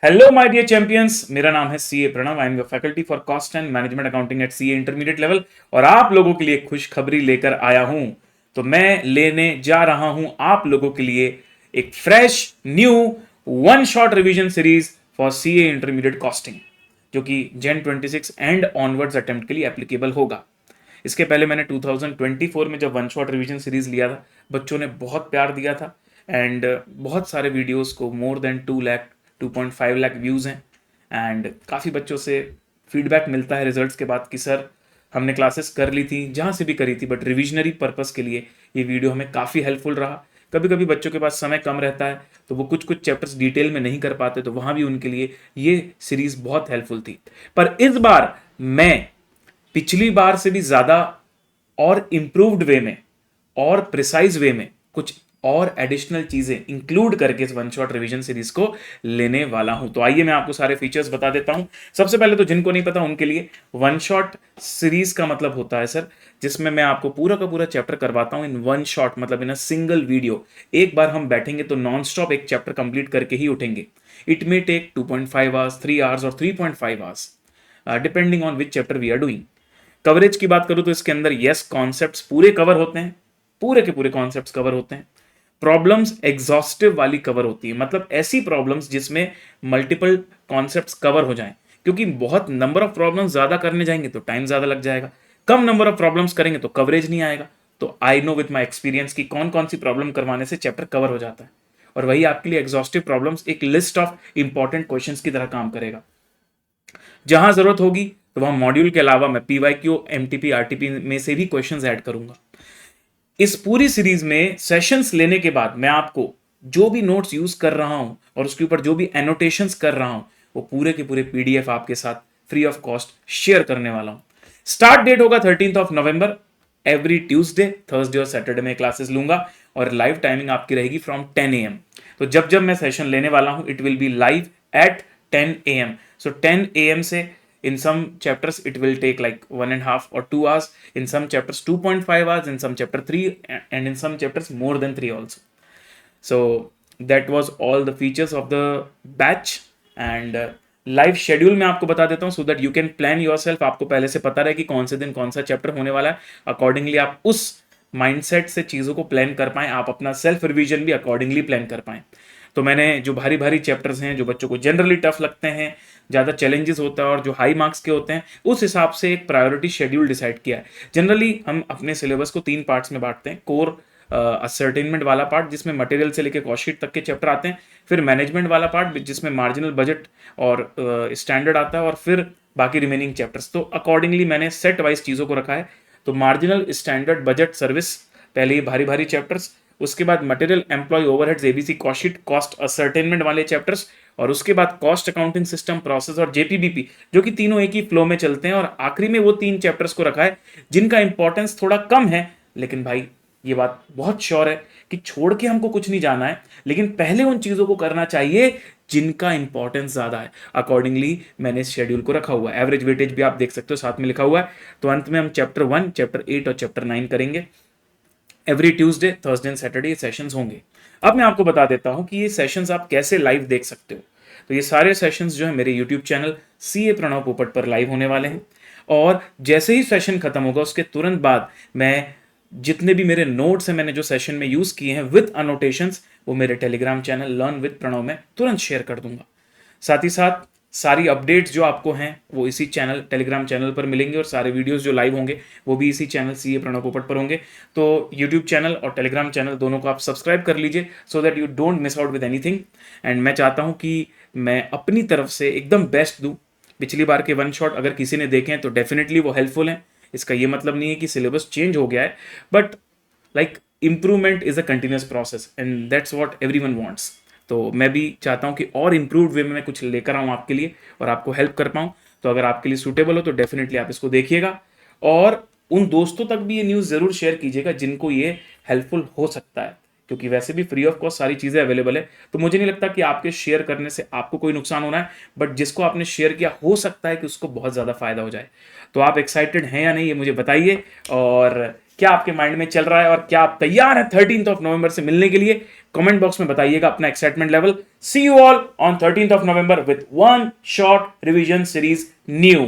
Hello my dear champions, मेरा नाम है CA Pranav. I am your faculty for cost and management accounting at CA intermediate level और आप लोगों के लिए खुशखबरी लेकर आया हूं। तो मैं लेने जा रहा हूं आप लोगों के लिए एक fresh new one shot revision series for CA intermediate costing, जो कि जेन 26 एंड ऑनवर्ड्स अटेम्प्ट के लिए एप्लीकेबल होगा। इसके पहले मैंने 2024 में जब वन शॉट रिवीजन सीरीज लिया था, बच्चों ने बहुत प्यार दिया था एंड बहुत सारे वीडियोस को मोर देन 2.5 लाख व्यूज़ हैं एंड काफ़ी बच्चों से फीडबैक मिलता है रिजल्ट्स के बाद कि सर हमने क्लासेस कर ली थी, जहाँ से भी करी थी, बट रिविजनरी पर्पस के लिए ये वीडियो हमें काफ़ी हेल्पफुल रहा। कभी कभी बच्चों के पास समय कम रहता है तो वो कुछ कुछ चैप्टर्स डिटेल में नहीं कर पाते, तो वहाँ भी उनके लिए ये सीरीज़ बहुत हेल्पफुल थी। पर इस बार मैं पिछली बार से भी ज़्यादा और इम्प्रूव्ड वे में और प्रिसाइज वे में कुछ और एडिशनल चीजें इंक्लूड करके इस वन शॉट रिवीजन सीरीज को लेने वाला हूं। तो आइए मैं आपको सारे फीचर्स बता देता हूं। सबसे पहले तो जिनको नहीं पता उनके लिए वन शॉट सीरीज का मतलब होता है सर, जिसमें मैं आपको पूरा का पूरा चैप्टर करवाता हूं इन वन शॉट, मतलब इन अ सिंगल वीडियो। एक बार हम बैठेंगे तो नॉन स्टॉप एक चैप्टर कंप्लीट करके ही उठेंगे। It may take 2.5 hours, 3 hours और 3.5 hours, depending on which chapter we are doing. Coverage की बात करूं तो इसके अंदर यस कॉन्सेप्ट्स पूरे कवर होते हैं, पूरे के पूरे कॉन्सेप्ट्स कवर होते हैं। प्रॉब्लम्स एग्जॉस्टिव वाली कवर होती है, मतलब ऐसी प्रॉब्लम्स जिसमें मल्टीपल कॉन्सेप्ट्स कवर हो जाएं, क्योंकि बहुत नंबर ऑफ प्रॉब्लम्स ज्यादा करने जाएंगे तो टाइम ज्यादा लग जाएगा, कम नंबर ऑफ प्रॉब्लम्स करेंगे तो कवरेज नहीं आएगा। तो I know with my experience कि कौन कौन सी प्रॉब्लम करवाने से चैप्टर कवर हो जाता है, और वही आपके लिए एग्जॉस्टिव प्रॉब्लम्स एक लिस्ट ऑफ इंपॉर्टेंट क्वेश्चंस की तरह काम करेगा। जहां जरूरत होगी तो वहां मॉड्यूल के अलावा मैं पीवाईक्यू, एमटीपी, आरटीपी में से भी क्वेश्चंस ऐड करूंगा। इस पूरी सीरीज में सेशंस लेने के बाद मैं आपको जो भी नोट्स यूज कर रहा हूं और उसके ऊपर जो भी एनोटेशंस कर रहा हूं, वो पूरे के पूरे पीडीएफ आपके साथ फ्री ऑफ कॉस्ट शेयर करने वाला हूं। स्टार्ट डेट होगा 13 नवंबर। एवरी ट्यूसडे, थर्सडे और सैटरडे में क्लासेस लूंगा और लाइव टाइमिंग आपकी रहेगी फ्रॉम 10 AM। तो जब जब मैं सेशन लेने वाला हूं, it will be live at 10 AM। So 10 AM से in some chapters it will take like 1.5 or 2 hours, in some chapters 2.5 hours, in some chapter 3, and in some chapters more than 3 also. So that was all the features of the batch and live schedule मैं आपको बता देता हूं so that you can plan your self. आपको पहले से पता रहे कि कौन से दिन कौन सा चैप्टर होने वाला है, अकॉर्डिंगली आप उस माइंडसेट से चीज़ों को प्लान कर पाएं, आप अपना सेल्फ रिवीजन भी अकॉर्डिंगली प्लान कर पाएं। तो मैंने जो भारी भारी चैप्टर्स हैं, जो बच्चों को जनरली टफ लगते हैं, ज़्यादा चैलेंजेस होता है और जो हाई मार्क्स के होते हैं, उस हिसाब से एक प्रायोरिटी शेड्यूल डिसाइड किया है। जनरली हम अपने सिलेबस को 3 पार्ट्स में बांटते हैं। कोर असर्टेनमेंट वाला पार्ट जिसमें मटेरियल से लेकर कॉस्ट शीट तक के चैप्टर आते हैं, फिर मैनेजमेंट वाला पार्ट जिसमें मार्जिनल बजट और स्टैंडर्ड आता है, और फिर बाकी रिमेनिंग चैप्टर्स। तो अकॉर्डिंगली मैंने सेट वाइज चीज़ों को रखा है। तो मार्जिनल, स्टैंडर्ड, बजट, सर्विस, पहले ये भारी भारी चैप्टर्स, उसके बाद material, employ, overheads, ABC, cost sheet, cost ascertainment वाले चैप्टर्स, और उसके बाद कॉस्ट अकाउंटिंग सिस्टम, प्रोसेस और जेपीबीपी, जो कि तीनों एक ही फ्लो में चलते हैं। और आखिरी में वो 3 चैप्टर्स को रखा है जिनका इंपॉर्टेंस थोड़ा कम है, लेकिन भाई ये बात बहुत श्योर है कि छोड़ के हमको कुछ नहीं जाना है, लेकिन पहले उन चीजों को करना चाहिए जिनका इंपॉर्टेंस ज्यादा है। अकॉर्डिंगली मैंने इस शेड्यूल को रखा हुआ है। एवरेज वेटेज भी आप देख सकते हो, साथ में लिखा हुआ है। तो अंत में हम चैप्टर 1, चैप्टर 8 और चैप्टर 9 करेंगे। Every Tuesday, Thursday and Saturday ये सेशंस होंगे। अब मैं आपको बता देता हूं कि ये सेशंस आप कैसे लाइव देख सकते हो। तो ये सारे सेशंस जो है मेरे यूट्यूब चैनल सीए प्रणव पोपट पर लाइव होने वाले हैं, और जैसे ही सेशन खत्म होगा उसके तुरंत बाद मैं जितने भी मेरे नोट्स हैं, मैंने जो सेशन में यूज किए हैं विद अनोटेशंस, वो मेरे Telegram channel learn with Pranav में तुरंत शेयर कर दूंगा। साथ ही साथ सारी अपडेट्स जो आपको हैं वो इसी चैनल, टेलीग्राम चैनल पर मिलेंगे, और सारे वीडियोस जो लाइव होंगे वो भी इसी चैनल सीए प्रणव पोपट पर होंगे। तो यूट्यूब चैनल और टेलीग्राम चैनल दोनों को आप सब्सक्राइब कर लीजिए so that you don't miss out with anything. And मैं चाहता हूँ कि मैं अपनी तरफ से एकदम बेस्ट दूँ। पिछली बार के वन शॉट अगर किसी ने देखे हैं तो डेफिनेटली वो हेल्पफुल हैं। इसका ये मतलब नहीं है कि सिलेबस चेंज हो गया है, but like improvement is a continuous process and that's what everyone wants. तो मैं भी चाहता हूं कि और इम्प्रूव्ड वे में मैं कुछ लेकर आऊं आपके लिए और आपको हेल्प कर पाऊं। तो अगर आपके लिए सूटेबल हो तो डेफिनेटली आप इसको देखिएगा, और उन दोस्तों तक भी ये न्यूज़ ज़रूर शेयर कीजिएगा जिनको ये हेल्पफुल हो सकता है, क्योंकि वैसे भी फ्री ऑफ कॉस्ट सारी चीज़ें अवेलेबल है। तो मुझे नहीं लगता कि आपके शेयर करने से आपको कोई नुकसान होना है, बट जिसको आपने शेयर किया हो सकता है कि उसको बहुत ज़्यादा फायदा हो जाए। तो आप एक्साइटेड हैं या नहीं ये मुझे बताइए, और क्या आपके माइंड में चल रहा है और क्या आप तैयार हैं 13th ऑफ नवंबर से मिलने के लिए? कमेंट बॉक्स में बताइएगा अपना excitement level. See you all on 13th of November with one short revision series new.